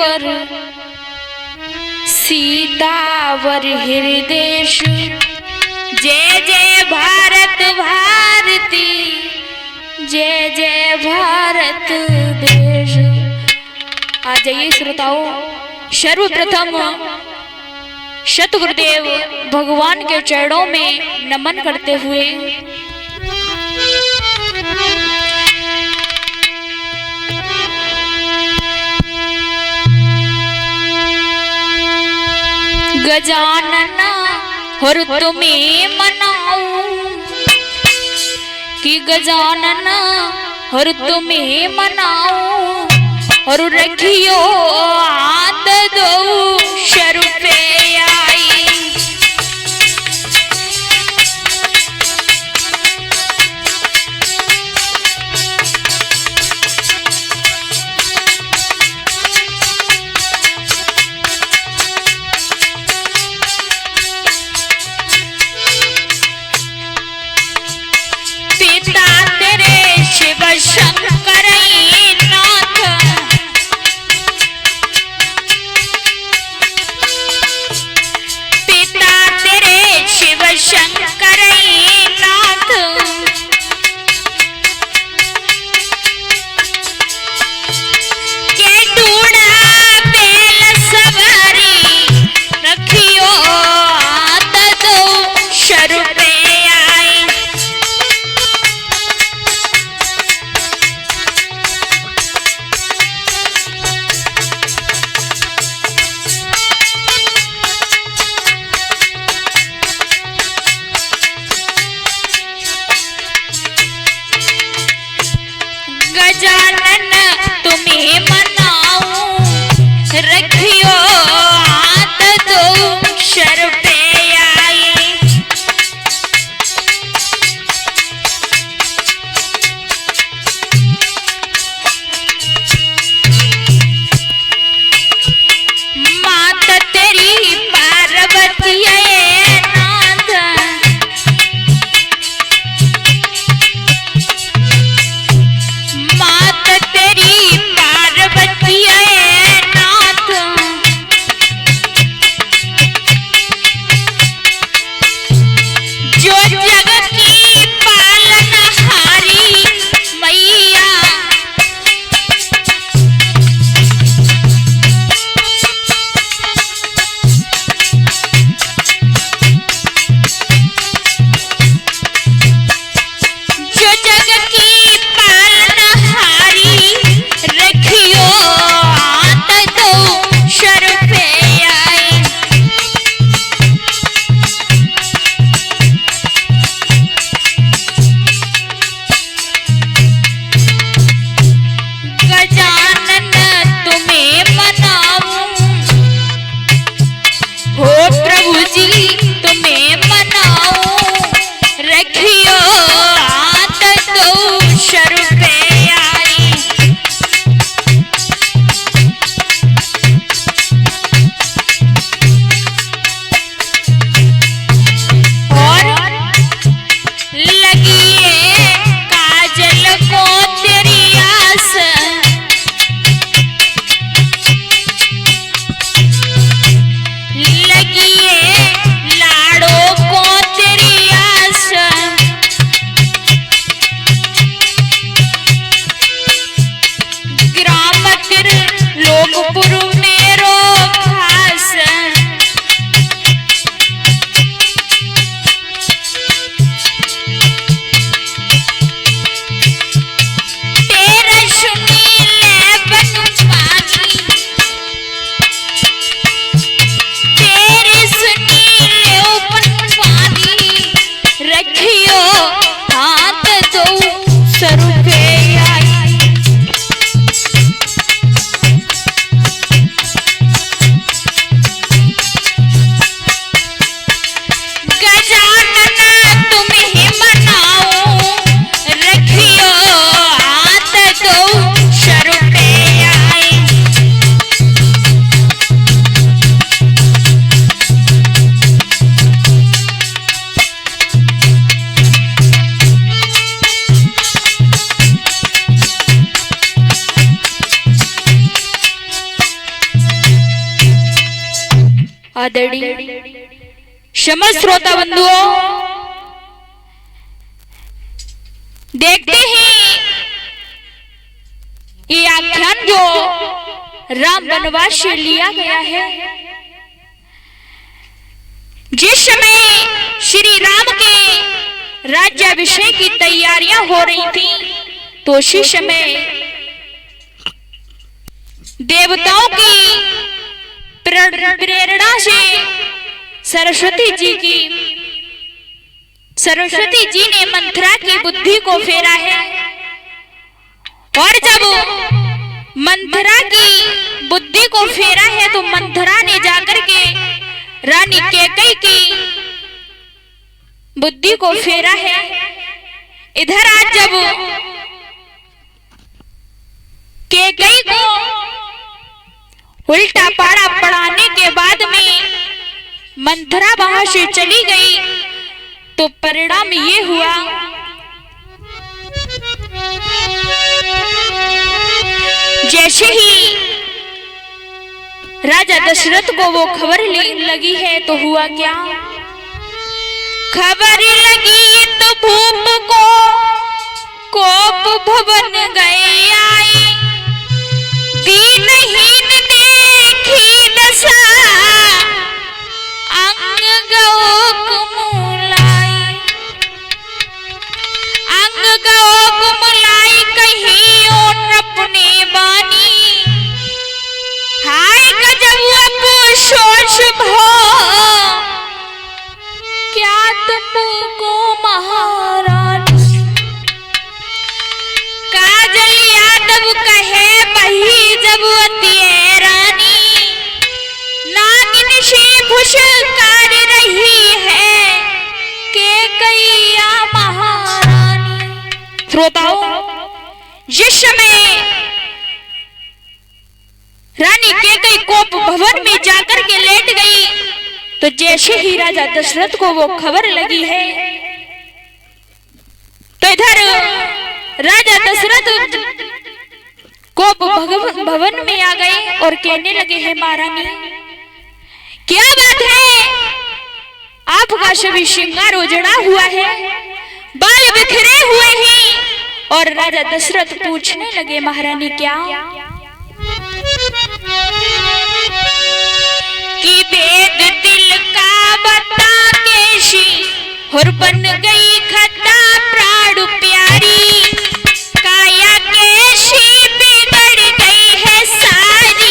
वर सीतावर हृदेश। जय जय भारत भारती, जय जय भारत देश। आ जाइए श्रोताओं, सर्वप्रथम सतगुरुदेव भगवान के चरणों में नमन करते हुए गजानन और तुम्हें मनाऊं कि गजानन और तुम्हें मनाऊं और रखियो हाथ दो शरु पे आई। पिता तेरे शिव शंकर नाथ, पिता तेरे शिव शंकर नाथ, के टूड़ा बेल सवारी रखियो हाथ दो शरु पे आई। गजानन तुम्हें मनाऊं रखियो हाथ दो शर पे आई। मात तेरी पार्वती नाथ, मात तेरी पार्वती नाथ, जो जग की पालनहारी मैया, जो जग की पालनहारी रखियो हाथ दो शर पे आई। गजानन तुम्हें मनाऊं हो प्रभु जी तुम्हें मनाऊं रखियो हाथ दो शर पे आई। और लगी काजल को तेरी आस, लगी लाड़ों को तेरी आस, ग्राम तिर लोकपुर मेरो खास। तेरा सुनी ले बनवानी, तेरी सुनी ले बनवानी रखियो हाथ दो शरु पे आई। आदरणीय समस्त श्रोता बंधुओं, देखते हैं ये आख्यान जो राम वनवास से लिया गया है। जिस समय श्री राम के राज्याभिषेक की तैयारियां हो रही थी, तो उसी समय देवताओं की प्रेरणा से सरस्वती जी ने मंथरा की बुद्धि को फेरा है। और जब मंथरा की बुद्धि को फेरा है तो मंथरा ने जाकर के रानी कैकेयी की बुद्धि को फेरा है। इधर आज जब कैकेयी को उल्टा पाड़ा पढ़ाने के बाद में मंथरा वहां से चली गई, तो परिणाम ये हुआ जैसे ही राजा दशरथ को वो खबर लगी है, तो हुआ क्या? खबर लगी तो भूप को कोप भवन गए आई, दीनहीन देखी दशा अंग गओ कुमुलाई, अंग गओ कुमुलाई कहीं और अपने बानी, हाय गजब अफसोस भो क्या तुमको महारानी। काजल यादव कहे बही जब अतिए रानी, नागिन से फुसकार रही है कैकेयी महारानी। श्रोताओं, जिस समय रानी कैकेयी कोप भवन में जाकर के लेट गई, तो जैसे ही राजा दशरथ को वो खबर लगी है, तो इधर राजा दशरथ कोप भवन में आ गए और कहने लगे हैं, महारानी क्या बात है, आपका सभी श्रृंगार उजड़ा हुआ है, बाल बिखरे हुए हैं। और राजा दशरथ पूछने लगे, महारानी क्या? कि भेद दिल का बता कैसी हुर बन गई खता प्राण प्यारी, काया कैसी बिगड़ गई है सारी।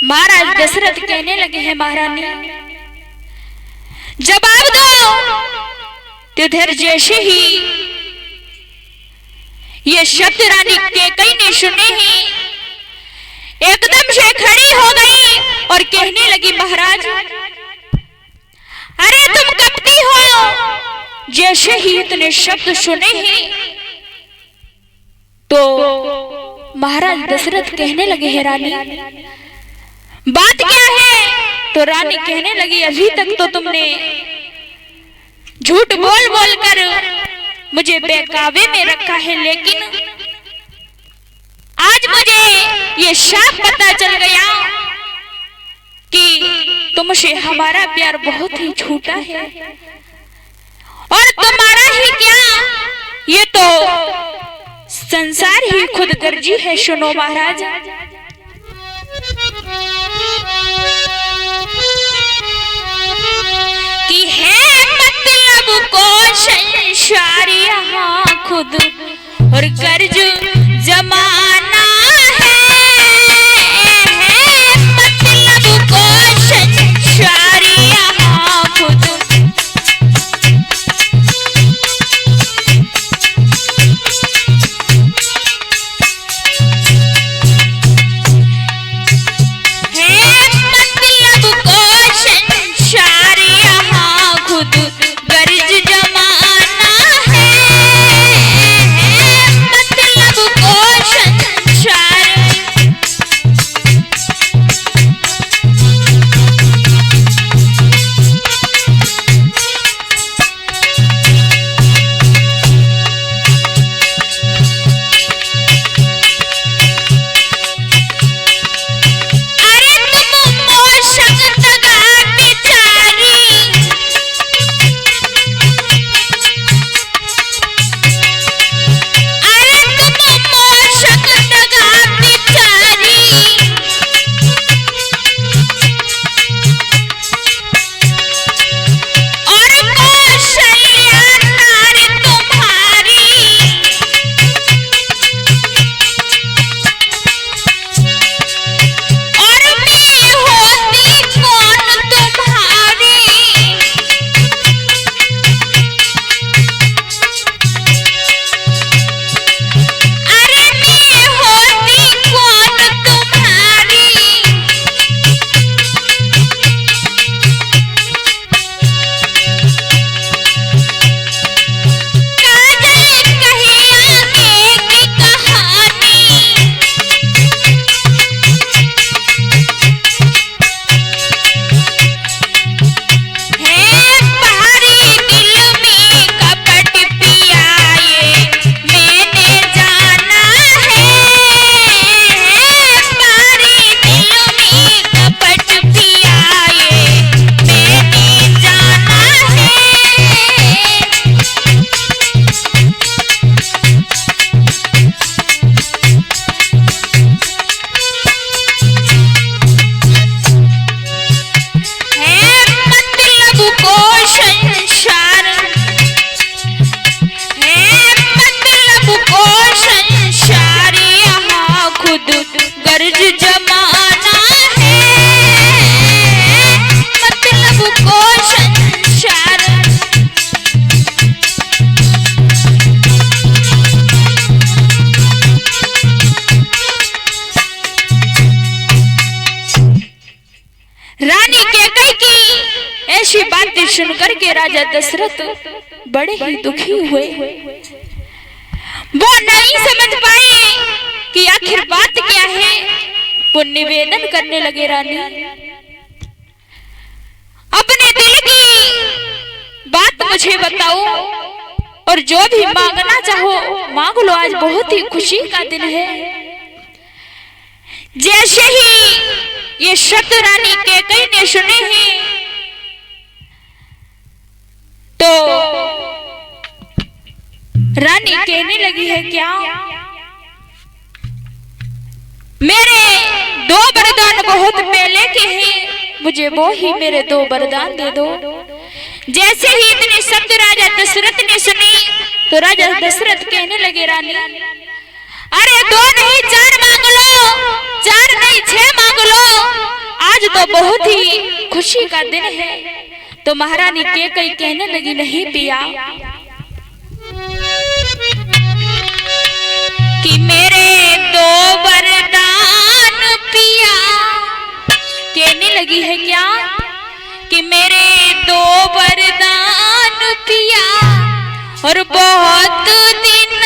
महाराज दशरथ कहने लगे हैं महारानी जवाब दो। तिधर जैसे ही ये शब्द रानी कैकेयी ने सुने ही एकदम से खड़ी हो गई और कहने लगी महाराज अरे तुम कपटी हो। जैसे ही इतने शब्द सुने ही तो महाराज दशरथ कहने लगे हैं रानी बात क्या है। तो रानी कहने लगी अभी तक तो तुमने झूठ बोल बोल कर मुझे बहकावे में रखा है, लेकिन आज मुझे ये साफ पता चल गया कि तुमसे हमारा प्यार बहुत ही झूठा है और तुम्हारा ही क्या ये तो संसार ही खुद गर्जी है। सुनो महाराज कि है मतलब को संसार यहाँ खुद और गर्ज जमाना है मतलब को संसार यहाँ खुद ऐसी बातें सुनकर के राजा दशरथ बड़े ही दुखी हुए। वो नहीं समझ पाए कि आखिर बात क्या है। वो निवेदन करने लगे रानी अपने दिल की बात मुझे बताओ और जो भी मांगना चाहो मांग लो, आज बहुत ही खुशी का दिन है। जैसे ही ये शब्द रानी कैकेयी ने सुने हैं तो रानी कहने लगी है क्या मेरे दो वरदान बहुत पहले के हैं, मुझे वो ही मेरे दो वरदान दे दो। जैसे ही इतने शब्द राजा दशरथ ने सुने तो राजा दशरथ कहने लगे रानी अरे दो नहीं चार मांग लो, चार नहीं 6 मांग लो, आज तो बहुत ही खुशी का दिन है। तो महारानी कैकेयी कहने लगी, नहीं पिया, कि मेरे दो वरदान पिया। कहने लगी है क्या, कि मेरे दो वरदान पिया, और बहुत दिन